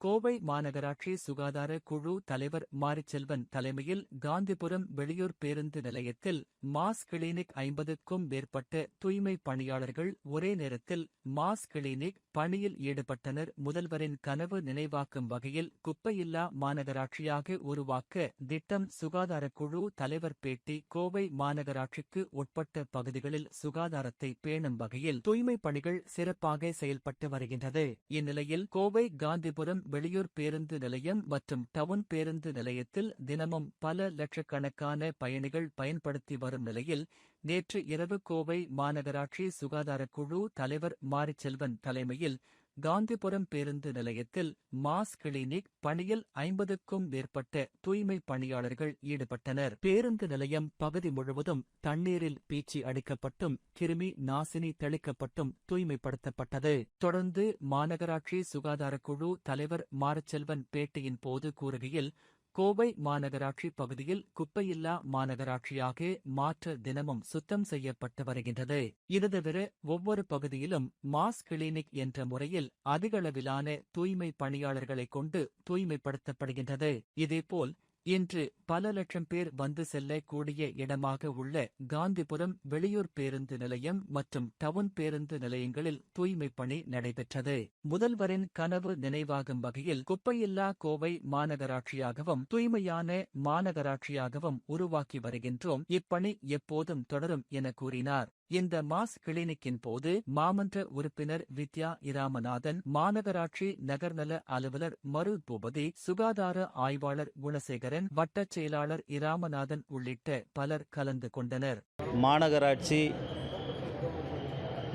கோவை மாநகராட்சி சுகாதார குழு தலைவர் மாரிச்செல்வன் தலைமையில் காந்திபுரம் வெளியூர் பேருந்து நிலையத்தில் மாஸ் கிளினிக் 50க்கும் மேற்பட்ட தூய்மை பணியாளர்கள் ஒரே நேரத்தில் மாஸ் கிளினிக் பணியில் ஈடுபட்டனர். முதல்வரின் கனவு நினைவாக்கும் வகையில் குப்பையில்லா மாநகராட்சியாக உருவாக்க திட்டம் சுகாதார குழு தலைவர் பேட்டி. கோவை மாநகராட்சிக்கு உட்பட்ட பகுதிகளில் சுகாதாரத்தை பேணும் வகையில் தூய்மை பணிகள் சிறப்பாக செயல்பட்டு வருகின்றது. இந்நிலையில் கோவை காந்திபுரம் வெளியூர் பேருந்து நிலையம் மற்றும் டவுன் பேருந்து நிலையத்தில் தினமும் பல லட்சக்கணக்கான பயணிகள் பயன்படுத்தி வரும் நிலையில் நேற்று இரவு கோவை மாநகராட்சி சுகாதார குழு தலைவர் மாரிச்செல்வன் தலைமையில் காந்திபுரம் பேருந்து நிலையத்தில் மாஸ் கிளினிக் பணியில் 50க்கும் மேற்பட்ட தூய்மை பணியாளர்கள் ஈடுபட்டனர். பேருந்து நிலையம் பகுதி முழுவதும் தண்ணீரில் பீச்சி அடிக்கப்பட்டும் கிருமி நாசினி தெளிக்கப்பட்டும் தூய்மைப்படுத்தப்பட்டது. தொடர்ந்து மாநகராட்சி சுகாதார குழு தலைவர் மாரிச்செல்வன் பேட்டியின் போது கூறுகையில், கோவை மாநகராட்சி பகுதியில் குப்பையில்லா மாநகராட்சியாக மாற்ற தினமும் சுத்தம் செய்யப்பட்டு வருகின்றது. இது தவிர ஒவ்வொரு பகுதியிலும் மாஸ் கிளினிக் என்ற முறையில் அதிகளவிலான தூய்மை பணியாளர்களை கொண்டு தூய்மைப்படுத்தப்படுகின்றது. இதேபோல் இன்று பல லட்சம் பேர் வந்து செல்லக்கூடிய இடமாக உள்ள காந்திபுரம் வெளியூர் பேருந்து நிலையம் மற்றும் டவுன் பேருந்து நிலையங்களில் தூய்மை பணி நடைபெற்றது. முதல்வரின் கனவு நினைவாகும் வகையில் குப்பையில்லா கோவை மாநகராட்சியாகவும் தூய்மையான மாநகராட்சியாகவும் உருவாக்கி வருகின்றோம். இப்பணி எப்போதும் தொடரும் என கூறினார். இந்த மாஸ் கிளினிக்கின் போது மாமன்ற உறுப்பினர் வித்யா இராமநாதன், மாநகராட்சி நகர்நல அலுவலர் மரு பூபதி, சுகாதார ஆய்வாளர் குணசேகரன், வட்டச் செயலாளர் இராமநாதன் உள்ளிட்ட பலர் கலந்து கொண்டனர். மாநகராட்சி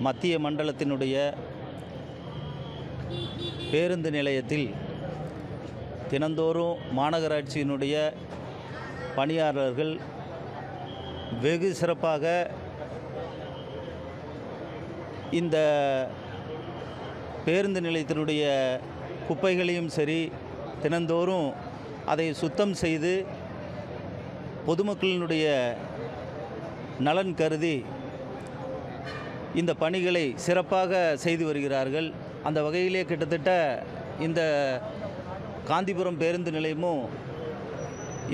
மத்திய மண்டலத்தினுடைய பேருந்து நிலையத்தில் தினந்தோறும் மாநகராட்சியினுடைய பணியாளர்கள் வெகு சிறப்பாக இந்த பேருந்து நிலையத்தினுடைய குப்பைகளையும் சரி தினந்தோறும் அதை சுத்தம் செய்து பொதுமக்களினுடைய நலன் கருதி இந்த பணிகளை சிறப்பாக செய்து வருகிறார்கள். அந்த வகையிலே கிட்டத்தட்ட இந்த காந்திபுரம் பேருந்து நிலையமும்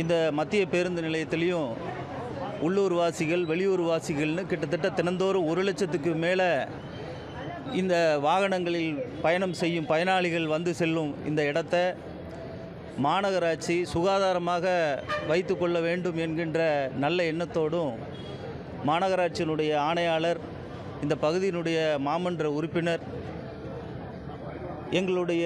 இந்த மத்திய பேருந்து நிலையத்திலையும் உள்ளூர் வாசிகள் வெளியூர் வாசிகள்னு கிட்டத்தட்ட தினந்தோறும் 1 லட்சத்துக்கு மேலே இந்த வாகனங்களில் பயணம் செய்யும் பயனாளிகள் வந்து செல்லும் இந்த இடத்தை மாநகராட்சி சுகாதாரமாக வைத்து கொள்ள வேண்டும் என்கின்ற நல்ல எண்ணத்தோடும் மாநகராட்சியினுடைய ஆணையாளர், இந்த பகுதியினுடைய மாமன்ற உறுப்பினர், எங்களுடைய